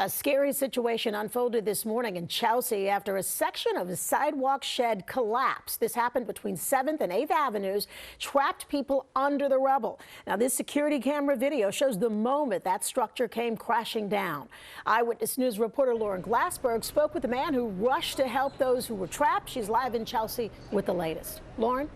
A scary situation unfolded this morning in Chelsea after a section of a sidewalk shed collapsed. This happened between 7th and 8th Avenues, trapped people under the rubble. Now, this security camera video shows the moment that structure came crashing down. Eyewitness News reporter Lauren Glassberg spoke with a man who rushed to help those who were trapped. She's live in Chelsea with the latest. Lauren?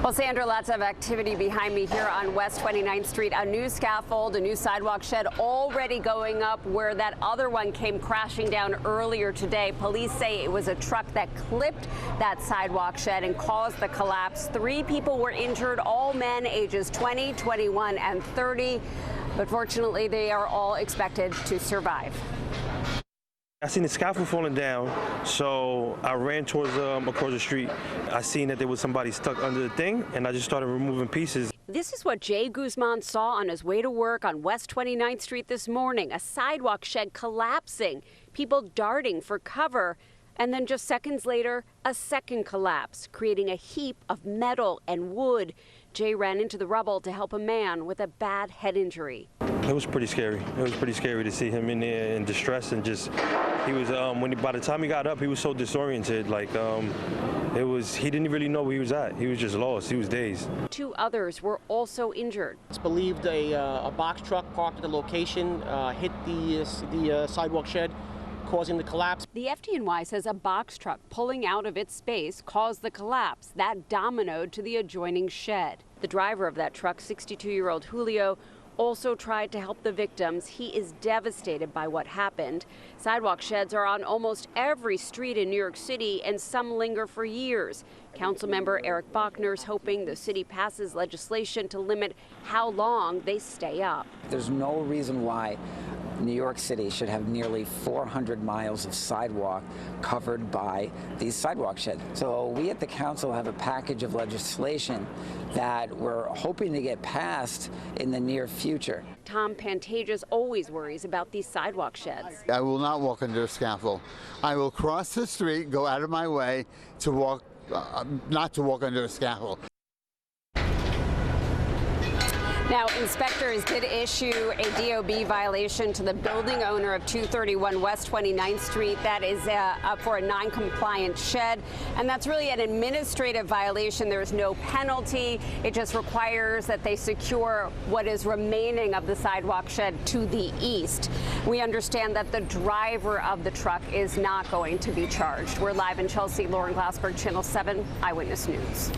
Well, Sandra, lots of activity behind me here on West 29th Street. A new scaffold, a new sidewalk shed already going up where that other one came crashing down earlier today. Police say it was a truck that clipped that sidewalk shed and caused the collapse. 3 people were injured, all men ages 20, 21, and 30. But fortunately, they are all expected to survive. I seen the scaffold falling down, so I ran towards across the street. I seen that there was somebody stuck under the thing, and I just started removing pieces. This is what Jay Guzman saw on his way to work on West 29th Street this morning, a sidewalk shed collapsing, people darting for cover, and then just seconds later, a second collapse, creating a heap of metal and wood. Jay ran into the rubble to help a man with a bad head injury. It was pretty scary. It was pretty scary to see him in there in distress, and just he was by the time he got up, he was so disoriented. Like he didn't really know where he was at. He was just lost. He was dazed. 2 others were also injured. It's believed a box truck parked at the location hit the sidewalk shed, causing the collapse. The FDNY says a box truck pulling out of its space caused the collapse. That dominoed to the adjoining shed. The driver of that truck, 62-year-old Julio, also tried to help the victims. He is devastated by what happened. Sidewalk sheds are on almost every street in New York City, and some linger for years. Councilmember Eric Bachner's hoping the city passes legislation to limit how long they stay up. There's no reason why New York City should have nearly 400 miles of sidewalk covered by these sidewalk sheds. So we at the council have a package of legislation that we're hoping to get passed in the near future. Tom Pantages always worries about these sidewalk sheds. I will not walk under a scaffold. I will cross the street, go out of my way to walk, not to walk under a scaffold. Now, inspectors did issue a DOB violation to the building owner of 231 West 29th Street. That is up for a non-compliant shed, and that's really an administrative violation. There is no penalty. It just requires that they secure what is remaining of the sidewalk shed to the east. We understand that the driver of the truck is not going to be charged. We're live in Chelsea. Lauren Glassberg, Channel 7 Eyewitness News.